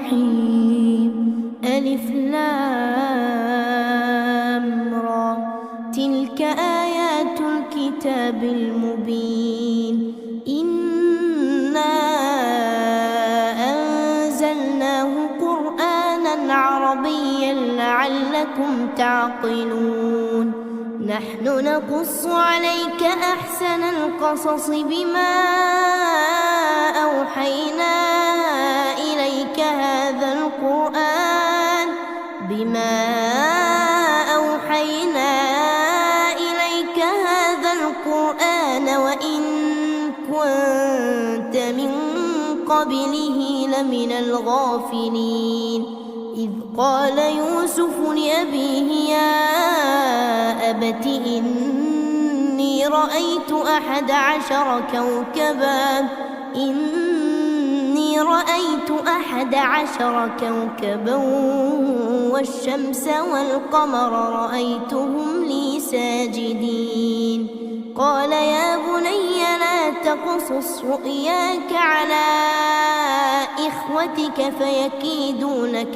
الرحيم. ألف لام را، تلك آيات الكتاب المبين. إنا أنزلناه قرآنا عربيا لعلكم تعقلون. نحن نقص عليك أحسن القصص بما أوحينا إليك هذا القرآن وإن كنت من قبله لمن الغافلين. إذ قال يوسف لأبيه يا أبت إني رأيت 11 كوكبا والشمس والقمر رأيتهم لي ساجدين. قال يا بني لا تقصص رؤياك على إخوتك فيكيدوا لك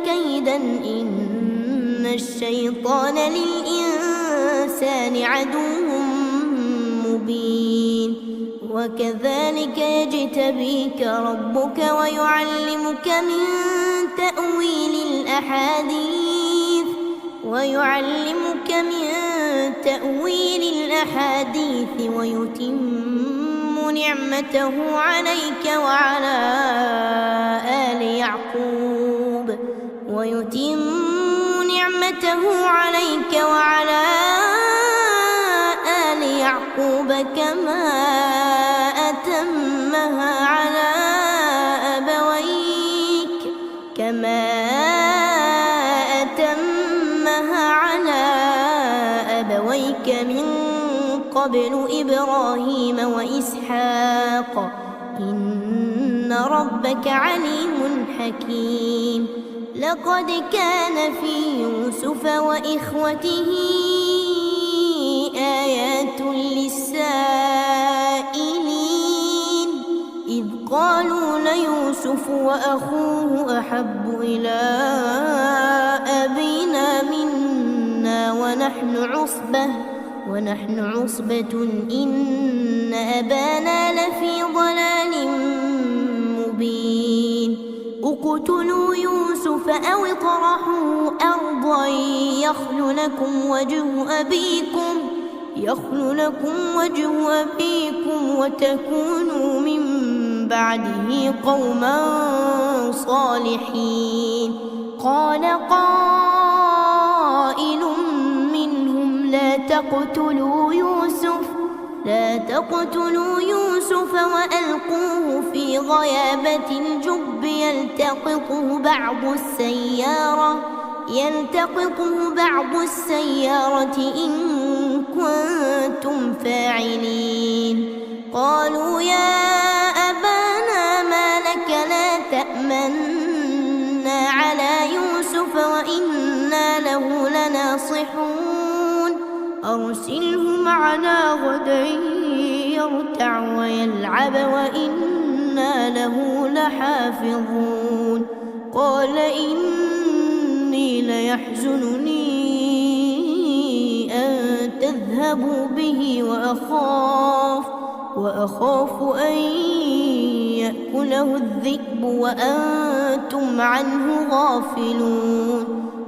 كيدا إن الشيطان للإنسان عدو مبين. وكذلك يجتبيك ربك ويعلمك من تأويل الأحاديث ويتم نعمته عليك وعلى آل يعقوب كما أتمها على أبويك من قبل إبراهيم وإسحاق إن ربك عليم حكيم. لقد كان في يوسف وإخوته آيات للسائلين. إذ قالوا ليوسف وأخوه أحب إلى أبينا منا ونحن عصبة إن أبانا لفي ضلال مبين. اقتلوا يوسف أو اطرحوه أرضا يخل لكم وجه أبيكم وتكونوا من بعده قوما صالحين. قال قائل منهم لا تقتلوا يوسف وألقوه في غيابة الجب يلتقطه بعض السيارة إن كنتم فاعلين. قالوا يا أبانا ما لك لا تأمنا على يوسف وإنا له لناصحون. أرسله معنا غدا يرتع ويلعب وإنا له لحافظون. قال إني ليحزنني أن تذهبوا به وأخاف أن يأكله الذئب وأنتم عنه غافلون.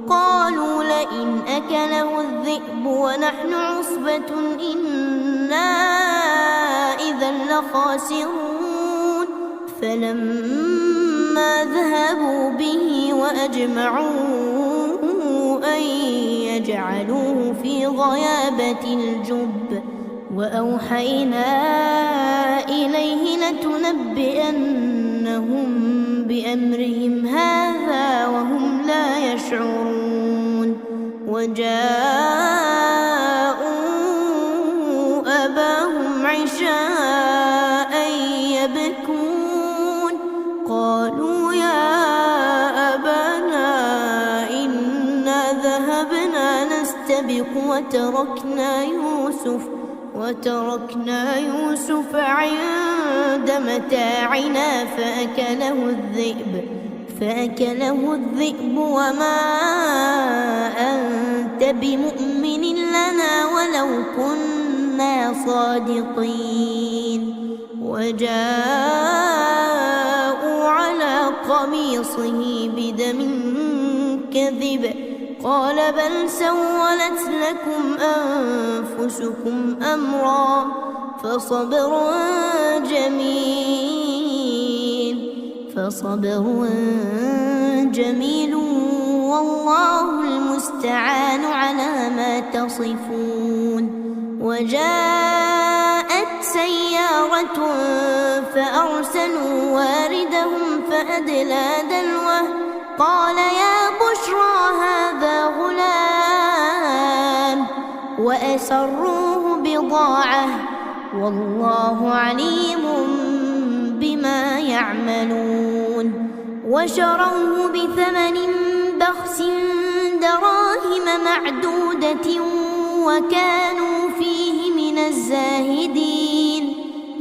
قالوا لئن أكله الذئب ونحن عصبة إنا إذا لخاسرون. فلما ذهبوا به وأجمعوا أن يجعلوه في غيابة الجب وأوحينا إليه لتنبئنهم بأمرهم هذا وهم لا يشعرون. وجاءوا أباهم عشاء يبكون. قالوا يا أبانا إنا ذهبنا نستبق وتركنا يوسف عند متاعنا فأكله الذئب وما أنت بمؤمن لنا ولو كنا صادقين. وجاءوا على قميصه بدم كذب قال بل سولت لكم أنفسكم أمرا فصبر جميل والله المستعان على ما تصفون. وجاءت سيارة فأرسلوا واردهم فأدلى دلوه قال يا بشرى هذا غلام وأسروه بضاعة والله عليم بما يعملون. وشروه بثمن بخس دراهم معدودة وكانوا فيه من الزاهدين.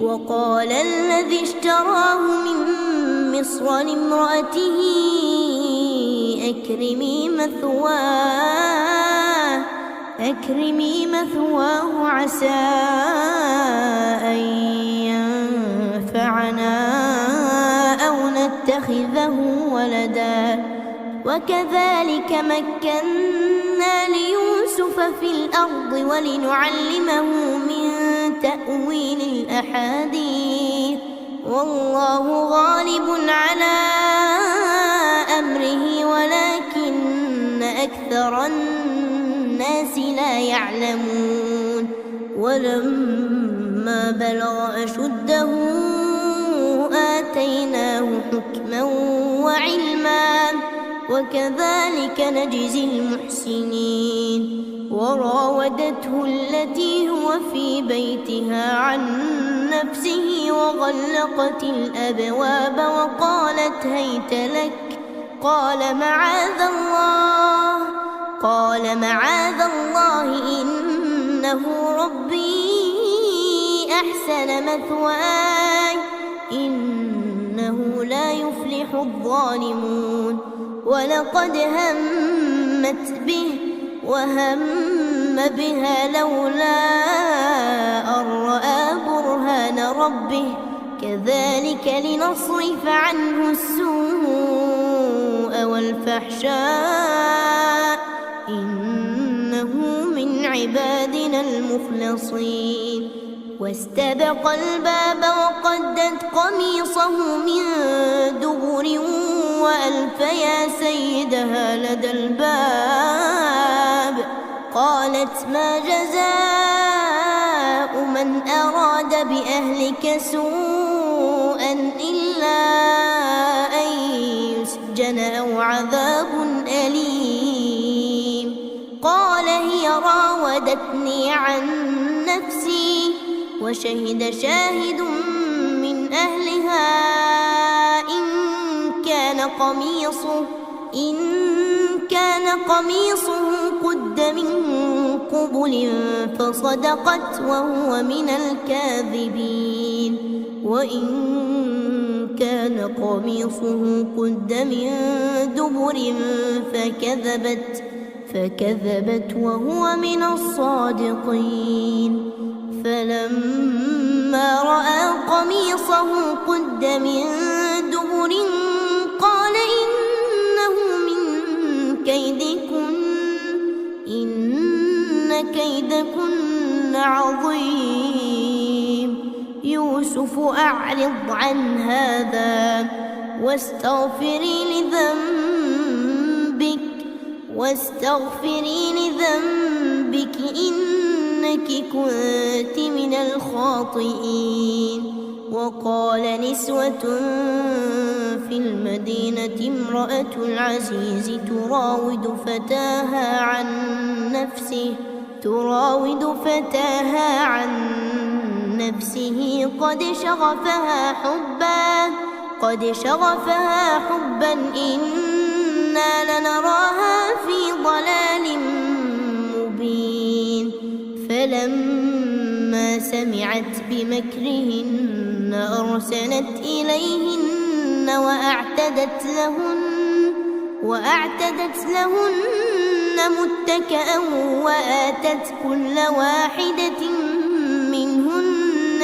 وقال الذي اشتراه من مصر لامرأته أكرمي مثواه عسى أن ينفعنا أو نتخذه ولدا. وكذلك مكنا ليوسف في الأرض ولنعلمه من تأويل الأحاديث والله غالب على أمره ولكن أكثر الناس لا يعلمون. ولما بلغ أشده آتيناه حكما وعلما وكذلك نجزي المحسنين. وراودته التي هو في بيتها عن نفسه وغلقت الأبواب وقالت هيت لك قال معاذ الله إنه ربي أحسن مثواي إنه لا يفلح الظالمون. ولقد همت به وهم بها لولا أن رأى برهان ربه كذلك لنصرف عنه السوء والفحشاء إنه من عبادنا المخلصين. واستبق الباب وقدت قميصه من دبر وألف يا سيدها لدى الباب قالت ما جزاء من أراد بأهلك سوءا إلا أن يسجن أو عذاب أليم. قال هي راودتني عن نفسي وشهد شاهد من أهلها إن كان قميصه قد من قبل فصدقت وهو من الكاذبين. وإن كان قميصه قد من دبر فكذبت وهو من الصادقين. فلما رأى قميصه قد من دبر قال إنه من كيدكن إن كيدكن عظيم. يوسف أعرض عن هذا واستغفري لذنبك إنك كنت من الخاطئين. وقال نسوة في المدينة امرأة العزيز تراود فتاها عن نفسه قد شغفها حبا إنا لنراها في ضلال مبين. فلما سمعت بمكرهن أرسلت إليهن وأعتدت لهن متكئا وآتت كل واحدة منهن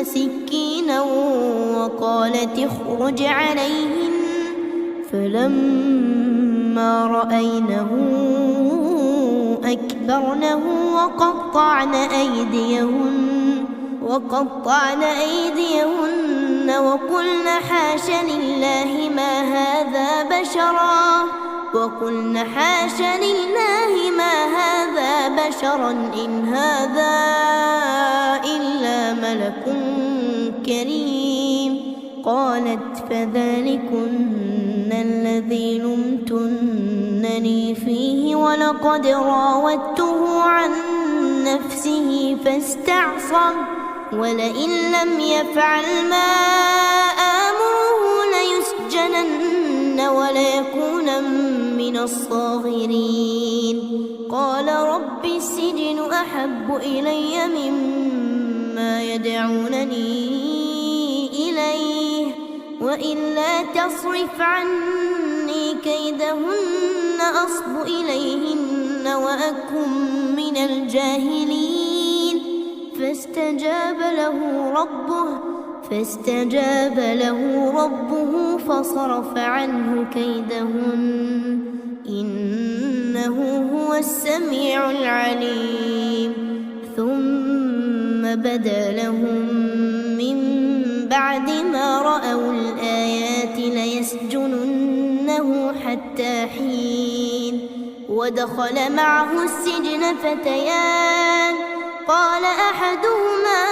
سكينا وقالت اخرج عليهن فلما رأينه أكبرنه وقطعن أيديهن وقلن حاش لله ما هذا بشرا إن هذا إلا ملك كريم. قالت فذلكن الذي لمتنني فيه ولقد راودته عن نفسه فاستعصم ولئن لم يفعل ما آمره ليسجنن وليكون من الصاغرين. قال رب السجن أحب إلي مما يدعونني إليه وإلا تصرف عني كيدهن أصب إليهن وأكن من الجاهلين. فاستجاب له ربه فصرف عنه كيدهن إنه هو السميع العليم. ثم بدا لهم من بعد ما رأوا الآيات ليسجننه حتى حين. ودخل معه السجن فتيان قال أحدهما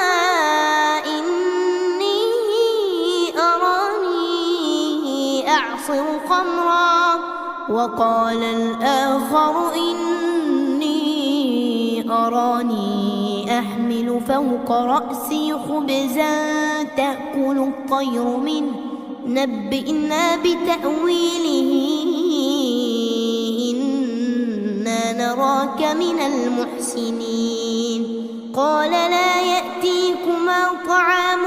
إني أراني أعصر خمرا وقال الآخر إني أراني أحمل فوق رأسي خبزا تأكل الطير منه نبئنا بتأويله إنا نراك من المحسنين. قال لا يأتيكما طعام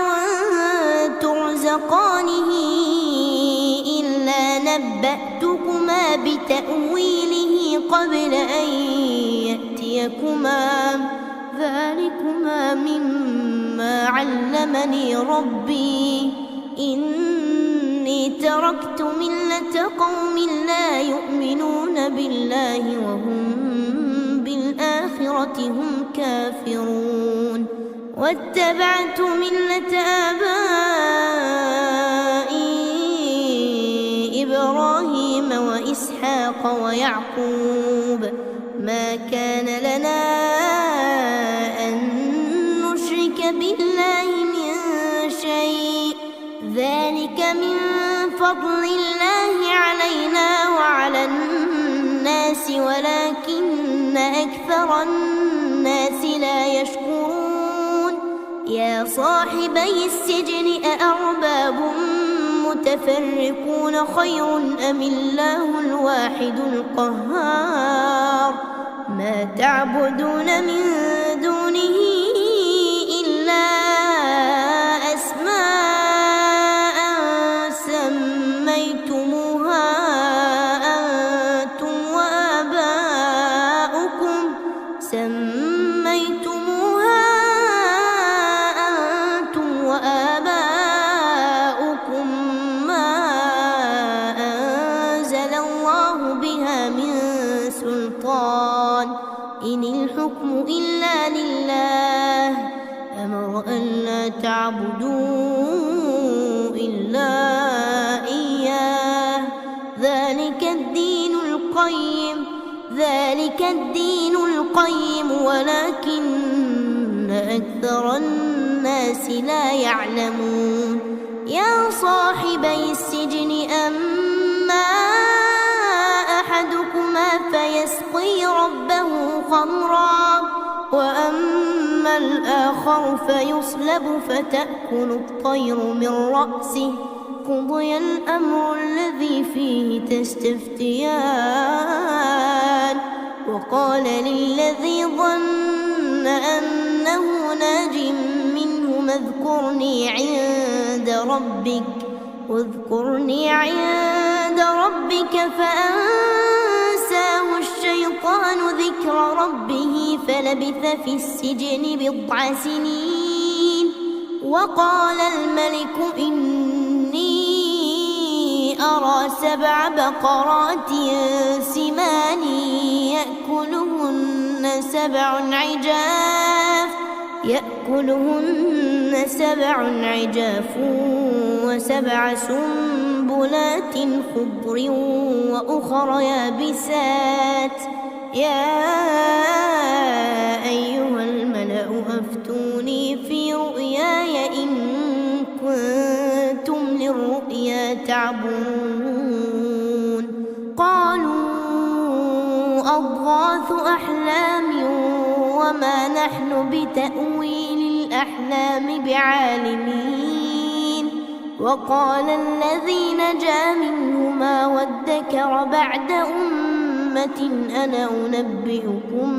ترزقانه إلا نبأتكما بتأويله قبل أن يأتيكما ذلكما مما علمني ربي إني تركت ملة قوم لا يؤمنون بالله وهم بالآخرة هم كافرون. واتبعت ملة آبائي إبراهيم وإسحاق ويعقوب ما كان لنا أن نشرك بالله من شيء ذلك من فضل الله علينا وعلى الناس ولكن أكثر الناس لا يشكرون. يا صاحبي السجن أأرباب متفرقون خير أم الله الواحد القهار. ما تعبدون من دونه إلا أسماء سميتموها أنتم وآباؤكم ما أنزل الله بها من سلطان إن الحكم إلا لله أمر ألا تعبدوا إلا إياه ذلك الدين القيم ولكن أكثر الناس لا يعلمون. يا صاحبي السجن أما أحدكما فيسقي ربه خمرا وأما الآخر فيصلب فتأكل الطير من رأسه قضي الأمر الذي فيه تستفتيان وقال للذي ظن أنه ناج منهما اذكرني عند ربك فأنساه الشيطان ذكر ربه فلبث في السجن 9 سنين وقال الملك إني أرى 7 بقرات سمان يأكلهن 7 عجاف و7 سنبلات خضر وأخر يابسات يا أيها الملأ أفتوني في رؤياي إن كنتم للرؤيا تعبرون قالوا أضغاث أحلام وما نحن بتأويل الأحلام بعالمين وقال الذي نجا منهما وادكر بعد أمة أنا أنبئكم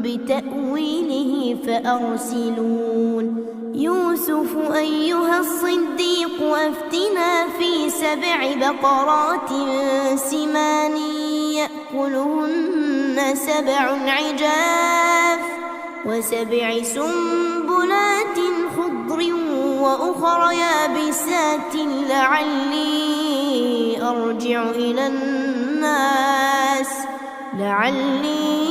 بتأويله فأرسلون يوسف أيها الصديق أفتنا في 7 بقرات سمان يأكلهن 7 عجاف و7 سنبلات خضر وأخر يابسات لعلي أرجع إلى الناس لعلهم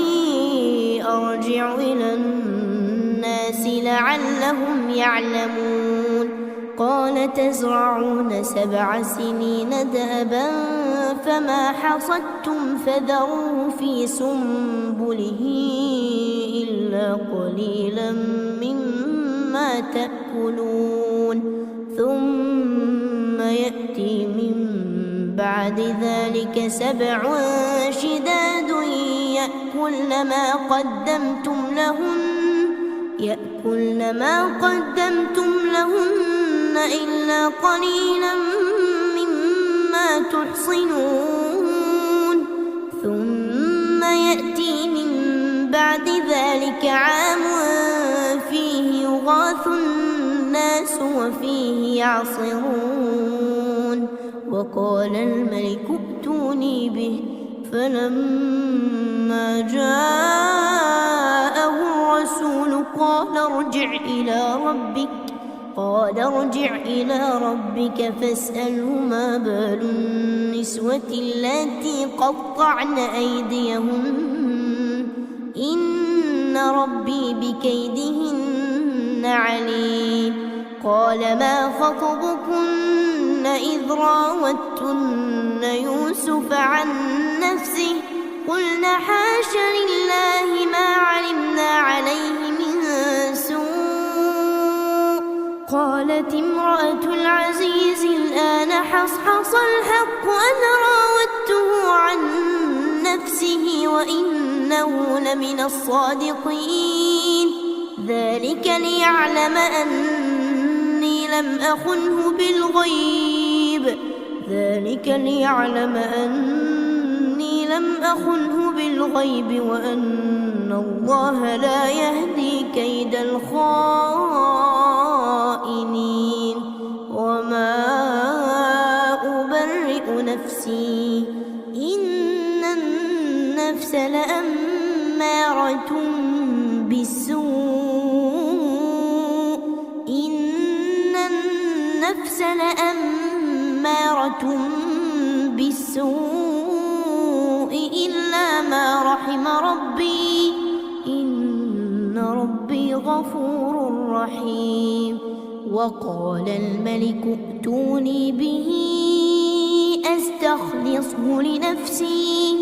يعلمون قال تزرعون 7 سنين دأبا فما حصدتم فذروه في سنبله إلا قليلا مما تأكلون ثم يأتي من بعد ذلك 7 شداد يأكلن ما قدمتم لهن إلا قليلا مما تحصنون ثم يأتي من بعد ذلك عام فيه يغاث الناس وفيه يعصرون وقال الملك ائتوني به فلما جاءه الرسول قال ارجع إلى ربك فاسأله ما بال النسوة اللاتي قطعن أيديهن إن ربي بكيدهن عليم قال ما خطبكن إذ راوتن يوسف عن نفسه قلنا حاش لله ما علمنا عليه من سوء قالت امرأة العزيز الآن حصحص الحق أنا راودته عن نفسه وإنه لمن الصادقين ذلك ليعلم أني لم أخنه بالغيب وأن الله لا يهدي كيد الخائنين وما أبرئ نفسي إن النفس لأمارة بالسوء إلا ما رحم ربي إن ربي غفور رحيم وقال الملك ائتوني به أستخلصه لنفسي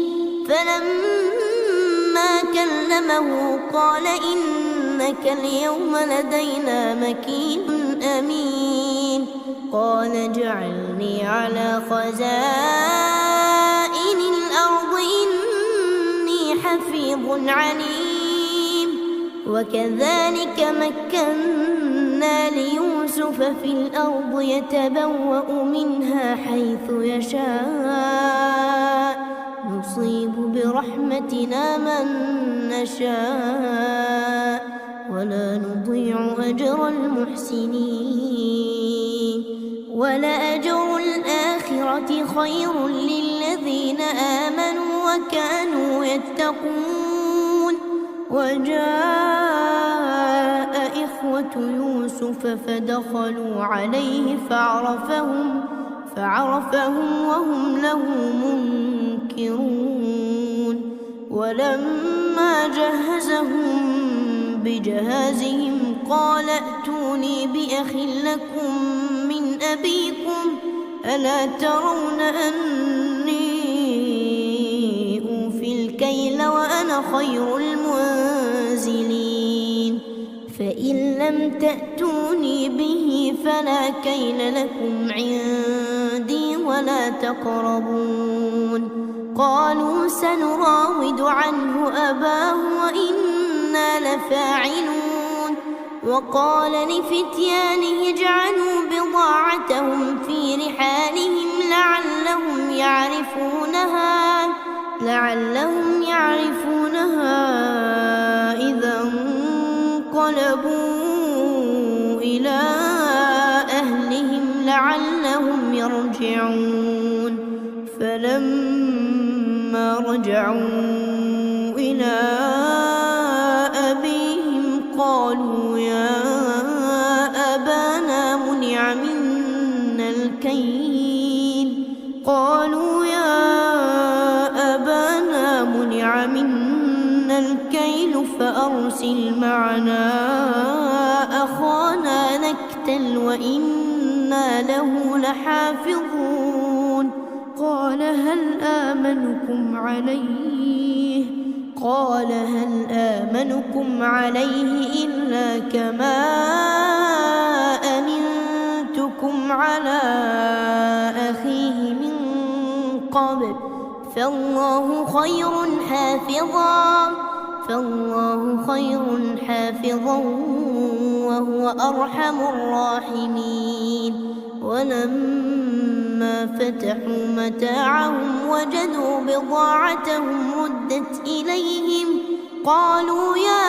فلما كلمه قال إنك اليوم لدينا مكين أمين قال اجعلني على خزائن الأرض إني حفيظ عليم وكذلك مكنا ليوسف يوسف في الأرض يتبوأ منها حيث يشاء نصيب برحمتنا من نشاء ولا نضيع أجر المحسنين ولأجر الآخرة خير للذين آمنوا وكانوا يتقون وجاء إخوة يوسف فدخلوا عليه فعرفهم وهم له منكرون ولما جهزهم بجهازهم قال ائتوني بأخ لكم من أبيكم ألا ترون أني أوفي الكيل وأنا خير المنزلين فإن لم تأتوني به فلا كيل لكم عندي ولا تقربون قالوا سنراود عنه أباه وإنا لفاعلون وقال لفتيانه اجعلوا بضاعتهم في رحالهم لعلهم يعرفونها إذا انقلبوا إلى أهلهم لعلهم يرجعون فلما رجعوا إلى أبيهم قالوا يا أبانا منع منا الكيل فأرسل معنا أخانا نكتل وإنا له لحافظون قال هل آمنكم عليه إلا كما أمنتكم على أخيه من قبل فالله خير حافظا وهو أرحم الراحمين ولما فتحوا متاعهم وجدوا بضاعتهم ردت إليهم قالوا يا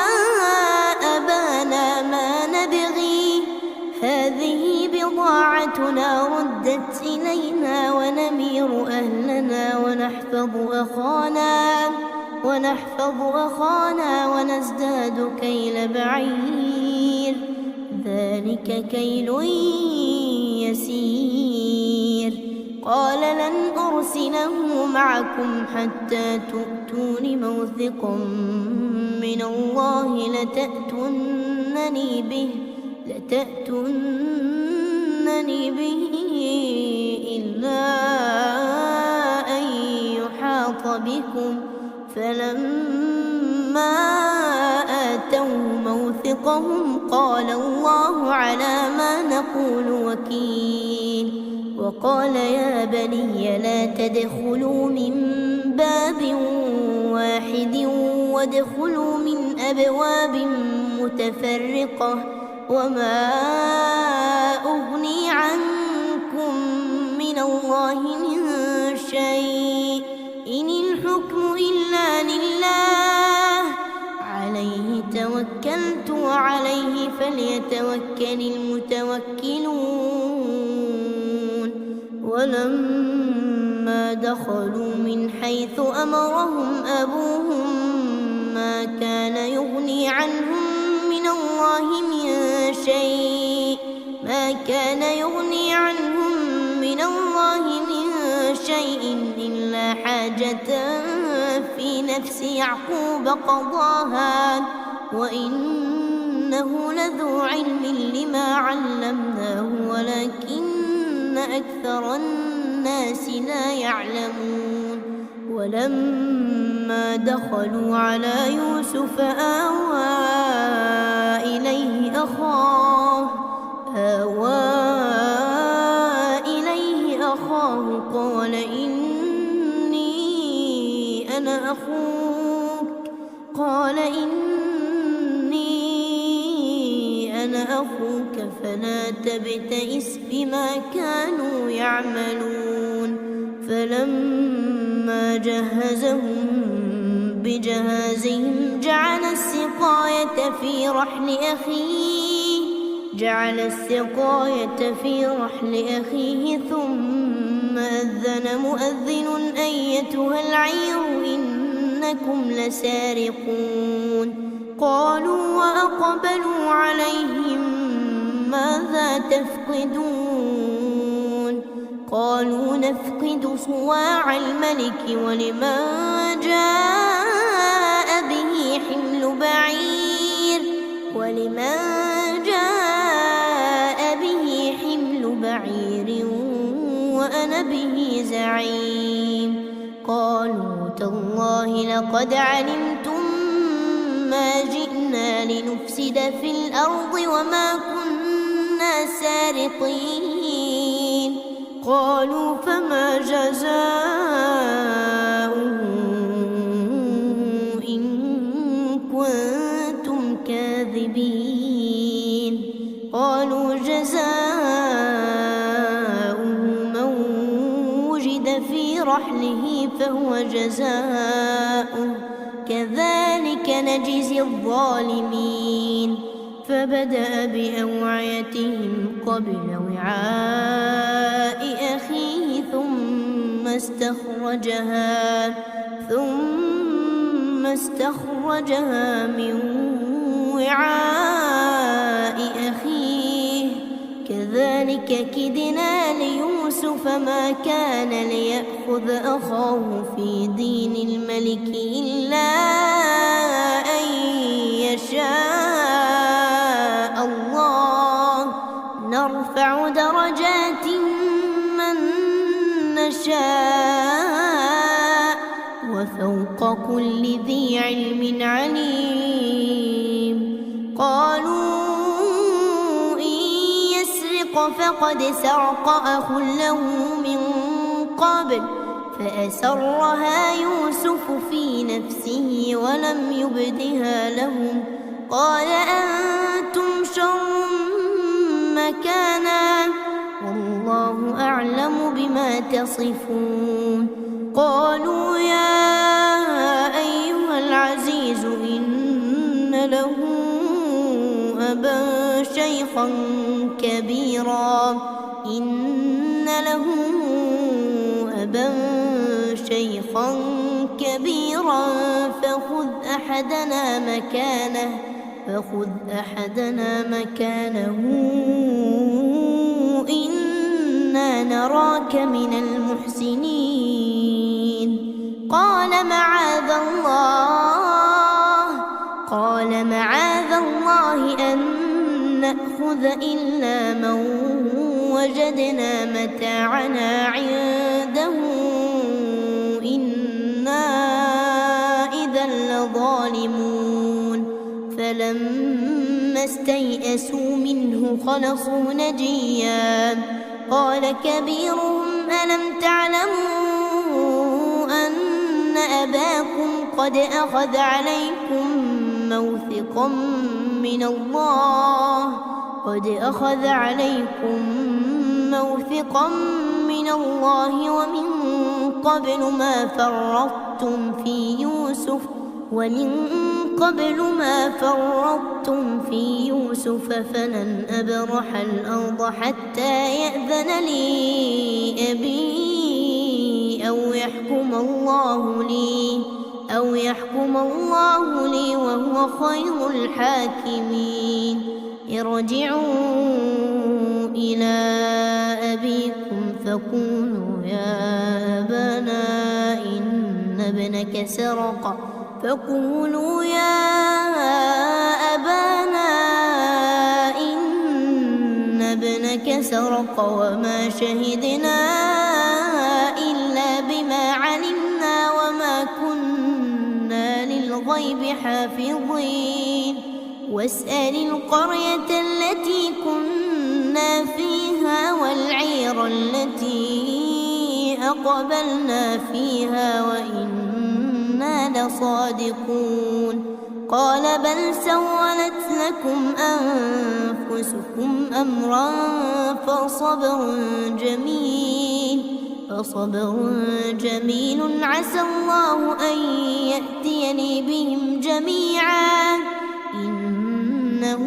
أبانا ما نبغي هذه بضاعتنا ردت إلينا ونمير أهلنا ونحفظ أخانا ونزداد كيل بعير ذلك كيل يسير قال لن أرسله معكم حتى تؤتون موثقا من الله لتأتونني به إلا أن يحاط بكم فلما آتوا موثقهم قال الله على ما نقول وكيل وقال يا بني لا تدخلوا من باب واحد وادخلوا من أبواب متفرقة وما أغني عنكم من الله من شيء إن الحكم إلا لله عليه توكلت وعليه فليتوكل المتوكلون ولما دخلوا من حيث أمرهم أبوهم ما كان يغني عنهم من الله من شيء إلا حاجة في نفس يعقوب قضاها وإنه لذو علم لما علمناه ولكن أكثر الناس لا يعلمون ولما دخلوا على يوسف آوى إليه أخاه قال إني أنا أخوك فلا تبتئس بما كانوا يعملون فلما جهزهم بجهازهم جعل السقاية في رحل أخيه ثم أذن مؤذن أيتها العير إنكم لسارقون قالوا وأقبلوا عليهم ماذا تفقدون قالوا نفقد صواع الملك ولمن جاء به حمل بعير وأنا به زعيم قالوا تالله لقد علمتم ما جئنا لنفسد في الأرض وما كنا سارقين قالوا فما جزاؤه إن كنتم كاذبين قالوا جزاؤه من وجد في رحله فهو جزاؤه كذلك نجزي الظالمين فبدأ بأوعيتهم قبل وعاء أخيه ثم استخرجها من وعاء أخيه كذلك كدنا ليوسف ما كان ليأخذ أخاه في دين الملك إلا أن يشاء الله نرفع درجات من نشاء وفوق كل ذي علم عليم قالوا فقد سرق أخ له من قبل فأسرها يوسف في نفسه ولم يبدها لهم قال أنتم شر مكانا والله أعلم بما تصفون قالوا يا أيها العزيز إن له أبا شيخا كبيرا فخذ أحدنا مكانه إنا نراك من المحسنين قال معاذ الله أن نأخذ إلا من وجدنا متاعنا عنده إنا إذا لظالمون فلما استيئسوا منه خلصوا نجيا قال كبيرهم ألم تعلموا أن أباكم قد أخذ عليكم موثقا من الله ومن قبل ما فرطتم في يوسف فلن أبرح الأرض حتى يأذن لي أبي أو يحكم الله لي وهو خير الحاكمين ارجعوا إلى أبيكم فقولوا يا أبانا إن ابنك سرق وما شهدنا إلا بما علمنا وما كنا للغيب حافظين واسأل القرية التي كنا فيها والعير التي أقبلنا فيها وإنا لصادقون قال بل سولت لكم أنفسكم أمرا فصبر جميل عسى الله أن يأتيني بهم جميعا إنه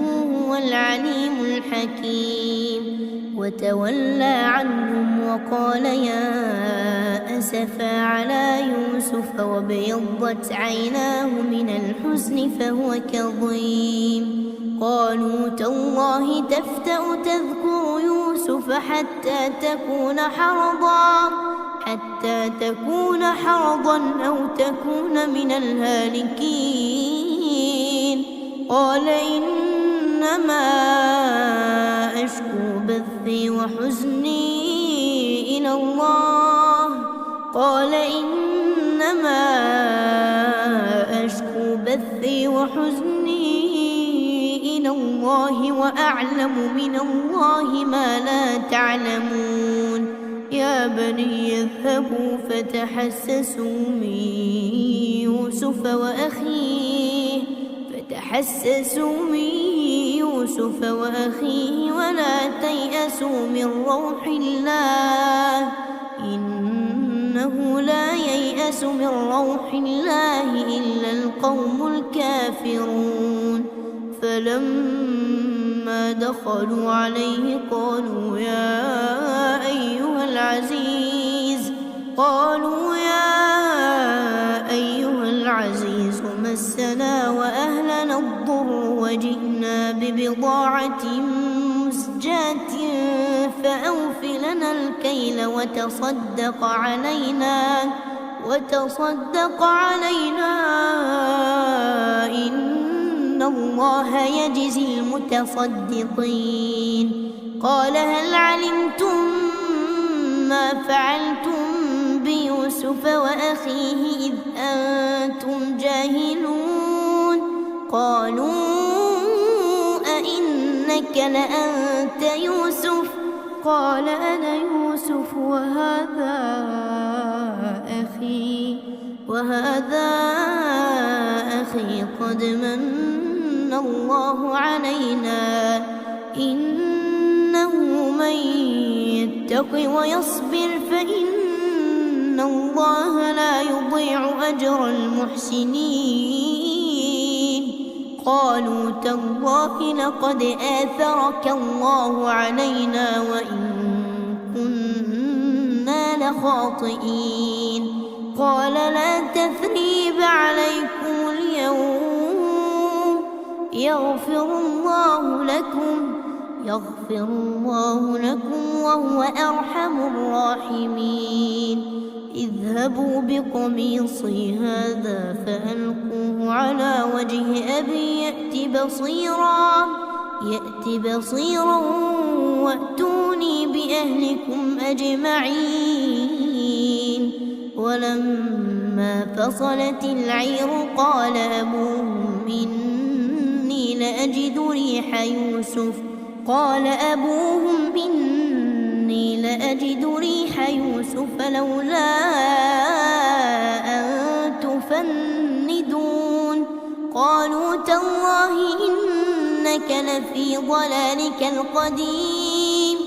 هو العليم الحكيم. وتولى عنهم وقال يا أسفا على يوسف وابيضت عيناه من الحزن فهو كظيم. قالوا تالله تفتأ تذكر يوسف حتى تكون حرضا أو تكون من الهالكين. قال إنما أشكو بثي وحزني إلى الله وأعلم من الله ما لا تعلمون. يا بني اذهبوا فتحسسوا من يوسف وأخيه ولا تيأسوا من روح الله إنه لا ييأس من روح الله إلا القوم الكافرون. فلما دخلوا عليه قالوا يا أيها العزيز مسنا وأهلنا الضر وجئنا ببضاعة مزجاة فأوف لنا الكيل وتصدق علينا إن الله يجزي المتصدقين. قال هل علمتم ما فعلتم بيوسف وأخيه إذ أنتم جاهلون؟ قالوا أئنك لأنت يوسف؟ قال أنا يوسف وهذا أخي قد من الله علينا إنه من يتق ويصبر فإن الله لا يضيع أجر المحسنين. قالوا تالله لقد آثرك الله علينا وإن كنا لخاطئين. قال لا تثريب عليكم اليوم يغفر الله لكم وهو أرحم الراحمين. اذهبوا بقميصي هذا فألقوه على وجه أبي يأت بصيرا وأتوني بأهلكم أجمعين. ولما فصلت العير قال أبوهم إني لأجد ريح يوسف لولا أن تفندون. قالوا تالله إنك لفي ضلالك القديم.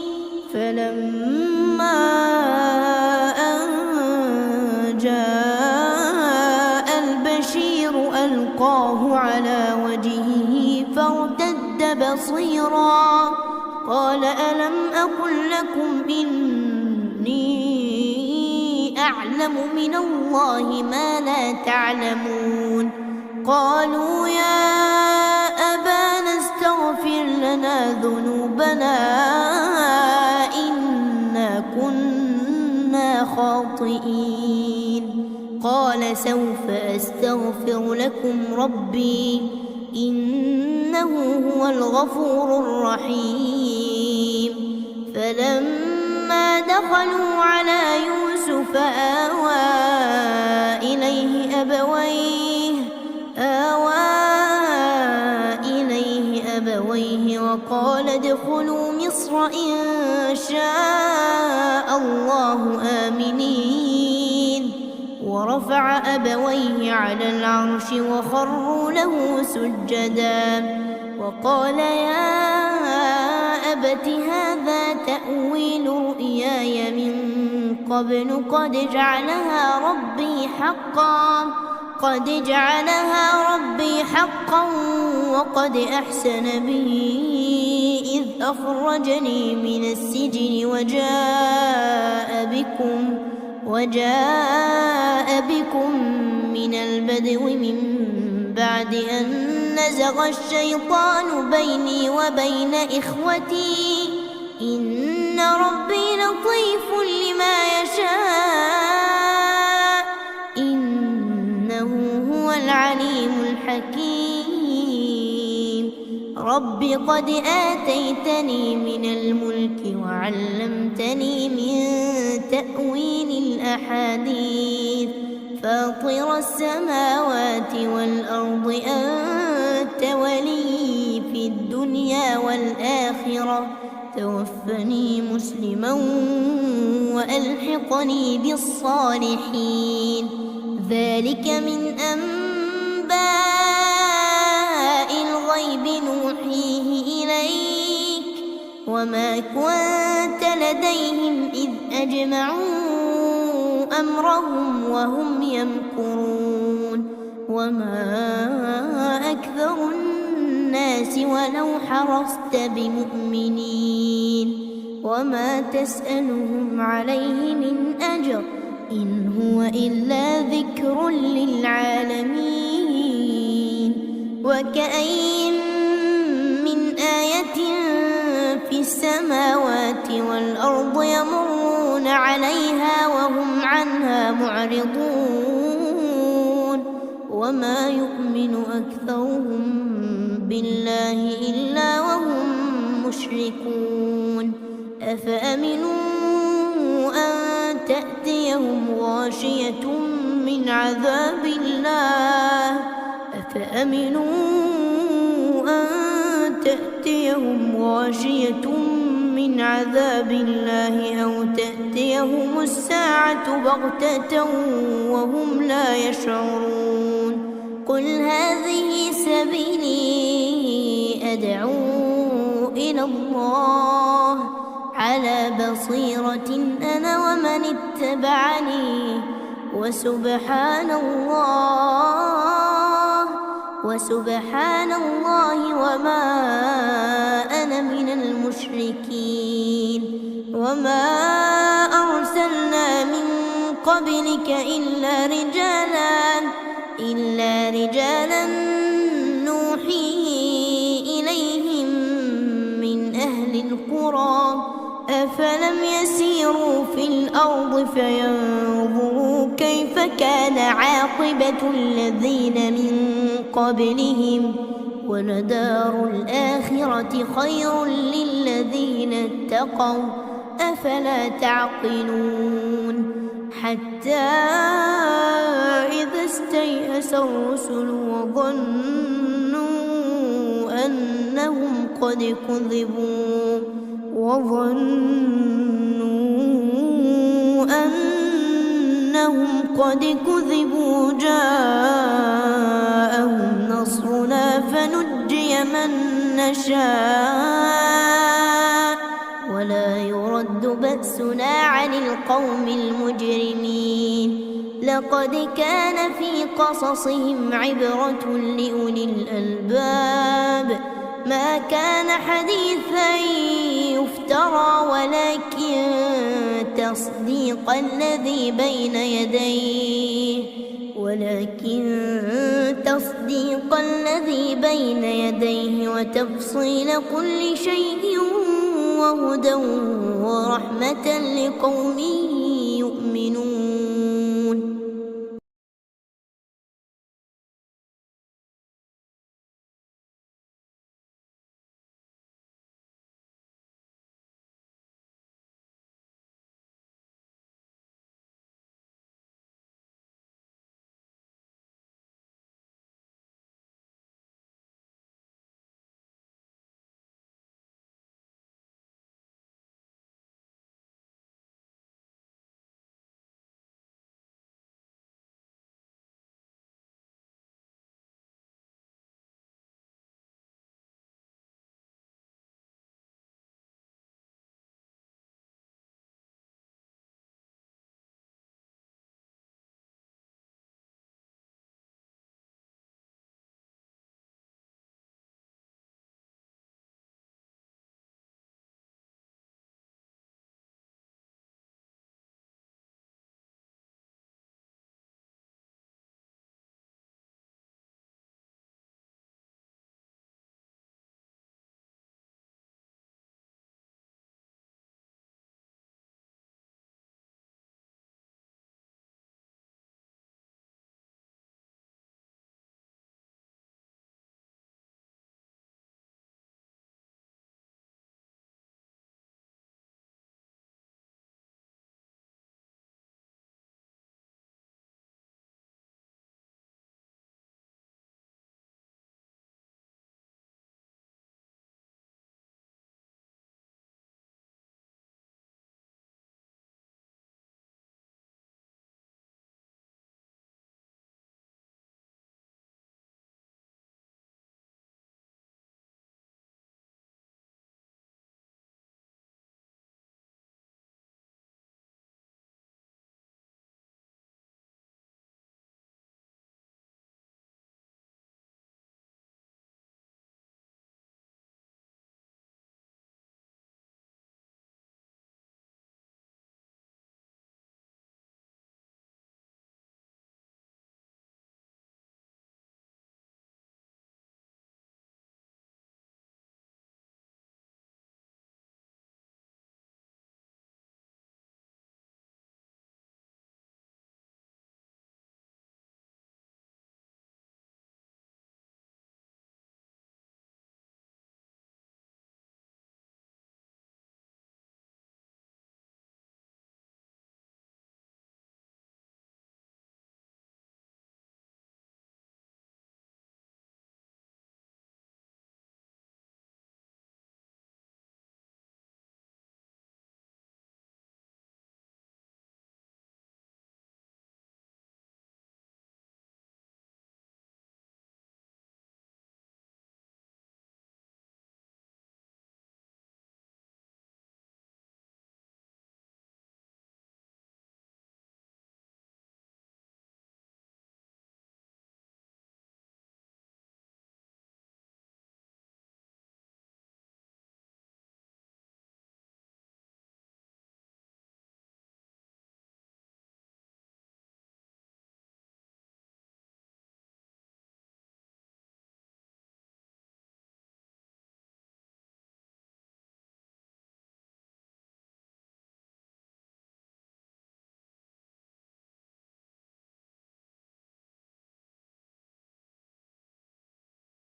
فلما أن جاء البشير ألقاه على وجهه فارتد بصيرا. قال ألم أقل لكم إني أعلم من الله ما لا تعلمون؟ قالوا يا أبانا استغفر لنا ذنوبنا إنا كنا خاطئين. قال سوف أستغفر لكم ربي إنه هو الغفور الرحيم. فلما دخلوا على يوسف آوى إليه أبويه وقال ادخلوا مصر إن شاء الله آمنين. ورفع ورفع أبويه على العرش وخروا له سجدا وقال يا أبت هذا تأويل رؤياي من قبل قد جعلها ربي حقا وقد أحسن بي إذ أخرجني من السجن وجاء بكم من البدو من بعد أن نزغ الشيطان بيني وبين إخوتي إن ربي لطيف لما يشاء إنه هو العليم الحكيم رب قد آتيتني من الملك وعلمتني من تأويل الأحاديث فاطر السماوات والأرض أنت ولي في الدنيا والآخرة توفني مسلما وألحقني بالصالحين ذلك من أنباء الغيب نوحيه إليك وما كنت لديهم إذ أجمعوا أمرهم وهم يمكرون وما أكثر الناس ولو حرصت بمؤمنين وما تسألهم عليه من أجر إن هو إلا ذكر للعالمين وكأين من آية في السماوات والأرض يمرون عليها وهم عنها معرضون وما يؤمن أكثرهم بالله إلا وهم مشركون أفأمنوا أن تأتيهم غاشية من عذاب الله أو تأتيهم الساعة بغتة وهم لا يشعرون قل هذه سبيلي أدعو إلى الله على بصيرة أنا ومن اتبعني وسبحان الله وما أنا من المشركين وما أرسلنا من قبلك إلا رجالا نوحي إليهم من أهل القرى أفلم يسيروا في الأرض فينظروا كيف كان عاقبة الذين من قبلهم ولدار الآخرة خير للذين اتقوا أفلا تعقلون حتى إذا استيأس الرسل وظنوا أنهم قد كذبوا جاءهم نصرنا فنجي من نشاء ولا يرد بأسنا عن القوم المجرمين لقد كان في قصصهم عبرة لأولي الألباب ما كان حديثا يفترى ولكن تصديق الذي بين يديه وتفصيل كل شيء وهدى ورحمة لقوم يؤمنون